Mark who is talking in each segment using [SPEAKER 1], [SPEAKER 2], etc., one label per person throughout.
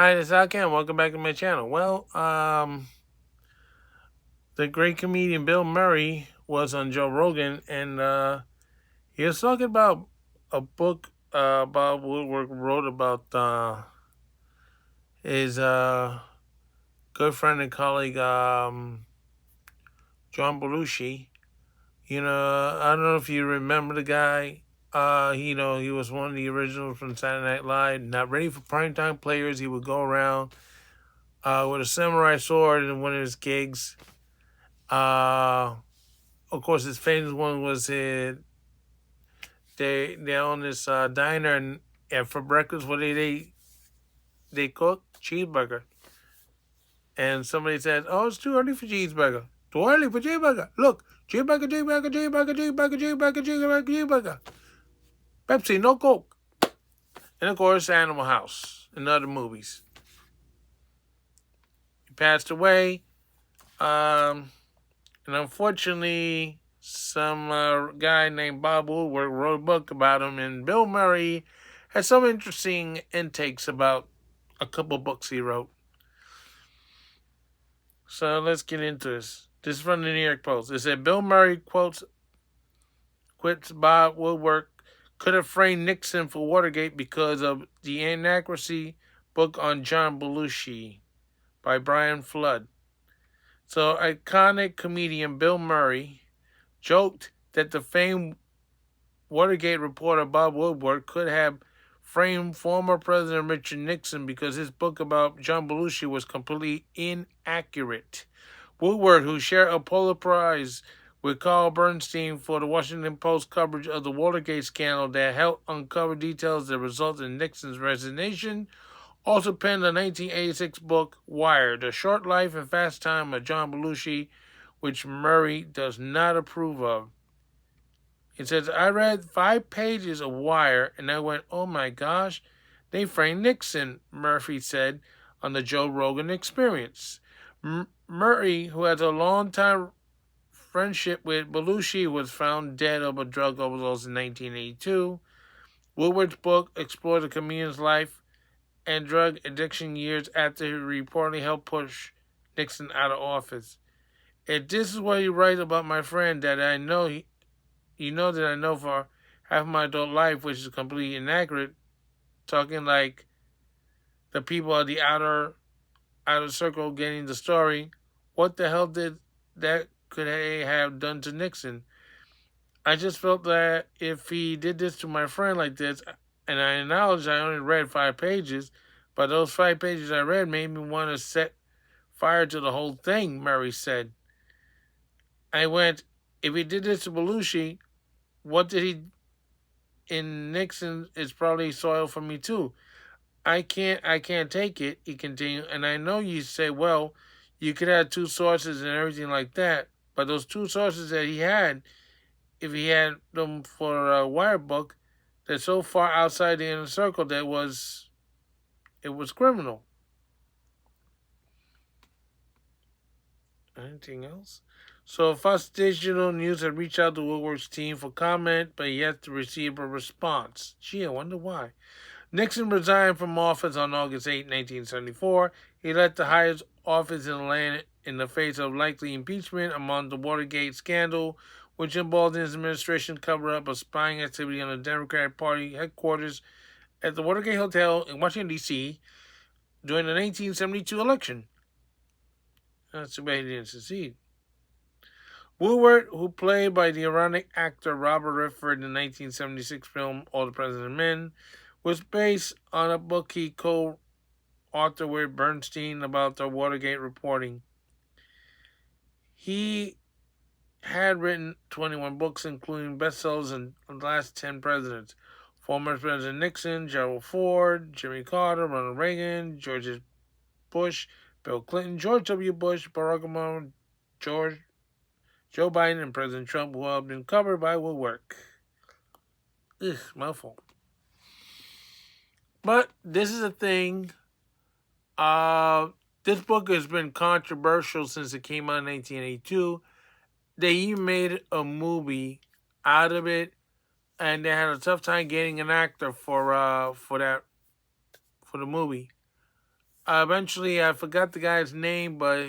[SPEAKER 1] Hi, this is Alcan. Welcome back to my channel. The great comedian Bill Murray was on Joe Rogan, and he was talking about a book Bob Woodward wrote about his good friend and colleague John Belushi. I don't know if you remember the guy. He was one of the originals from Saturday Night Live. Not ready for primetime players. He would go around with a samurai sword in one of his gigs. Uh, of course, his famous one was they own this diner, and for breakfast, what they cook cheeseburger, and somebody said, "Oh, it's too early for cheeseburger. Too early for cheeseburger. Look, cheeseburger, cheeseburger, cheeseburger, cheeseburger, cheeseburger, cheeseburger, cheeseburger. Pepsi, no Coke." And of course, Animal House and other movies. He passed away, and unfortunately, some guy named Bob Woodward wrote a book about him, and Bill Murray has some interesting intakes about a couple books he wrote. So let's get into this. This is from the New York Post. It said Bill Murray quips Bob Woodward could have framed Nixon for Watergate because of the inaccuracy book on John Belushi by Brian Flood. So iconic comedian Bill Murray joked that the famed Watergate reporter Bob Woodward could have framed former President Richard Nixon because his book about John Belushi was completely inaccurate. Woodward, who shared a Pulitzer Prize with Carl Bernstein for the Washington Post coverage of the Watergate scandal that helped uncover details that resulted in Nixon's resignation, also penned the 1986 book Wire, The Short Life and Fast Time of John Belushi, which Murray does not approve of. It says, I read 5 pages of Wire and I went, oh my gosh, they framed Nixon, Murphy said on the Joe Rogan Experience. Murray, who has a long-time friendship with Belushi, was found dead of a drug overdose in 1982. Woodward's book explored the comedian's life and drug addiction years after he reportedly helped push Nixon out of office. If this is what he writes about my friend that I know, that I know for half my adult life, which is completely inaccurate, talking like the people of the outer circle getting the story, what the hell did that could have done to Nixon? I just felt that if he did this to my friend like this, and I acknowledge I only read 5 pages, but those 5 pages I read made me want to set fire to the whole thing, Murray said. I went, if he did this to Belushi, what did he in Nixon is probably soil for me too. I can't take it, he continued, and I know you say, well, you could have 2 sources and everything like that, but those 2 sources that he had, if he had them for a Wire book, they're so far outside the inner circle that it was criminal. Anything else? So Fox Digital News had reached out to Woodward's team for comment, but yet to receive a response. Gee, I wonder why. Nixon resigned from office on August 8, 1974. He left the highest office in the land in the face of likely impeachment among the Watergate scandal, which involved his administration cover-up of spying activity on the Democratic Party headquarters at the Watergate Hotel in Washington, D.C. during the 1972 election. That's too bad he didn't succeed. Woodward, who played by the ironic actor Robert Redford in the 1976 film All the President's Men, was based on a book he co-authored with Bernstein about the Watergate reporting. He had written 21 books, including bestsellers in The Last 10 Presidents. Former President Nixon, Gerald Ford, Jimmy Carter, Ronald Reagan, George Bush, Bill Clinton, George W. Bush, Barack Obama, Joe Biden, and President Trump, who have been covered by Woodward. Ugh, mouthful. But this is a thing. This book has been controversial since it came out in 1982. They even made a movie out of it, and they had a tough time getting an actor for the movie. Eventually, I forgot the guy's name, but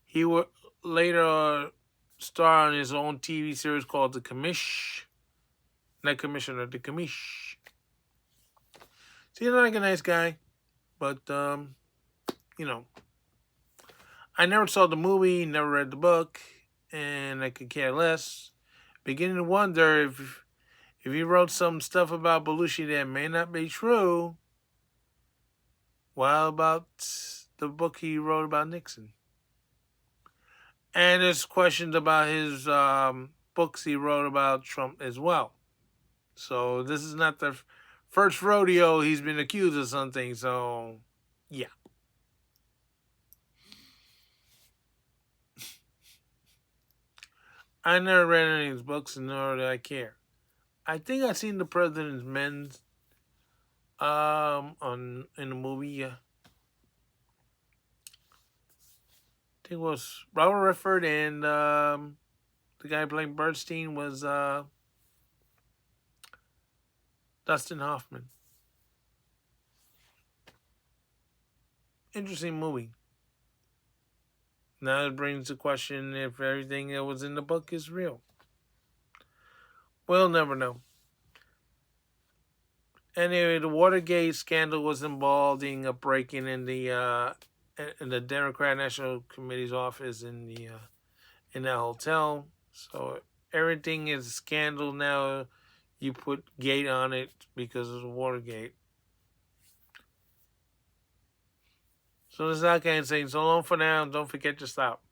[SPEAKER 1] he would later star on his own TV series called The Commish. Not Commissioner, The Commish. Seems like a nice guy, but, you know, I never saw the movie, never read the book, and I could care less. Beginning to wonder if he wrote some stuff about Belushi that may not be true. What about the book he wrote about Nixon? And there's questions about his books he wrote about Trump as well. So this is not the first rodeo he's been accused of something. So, yeah. I never read any of his books, and nor do I care. I think I've seen The President's Men in the movie. Yeah. I think it was Robert Redford, and the guy playing Bernstein was Dustin Hoffman. Interesting movie. Now it brings the question if everything that was in the book is real. We'll never know. Anyway, the Watergate scandal was involving a break-in in the Democrat National Committee's office in that hotel. So everything is a scandal now. You put gate on it because of the Watergate. So this is Alkain saying so long for now. Don't forget to stop.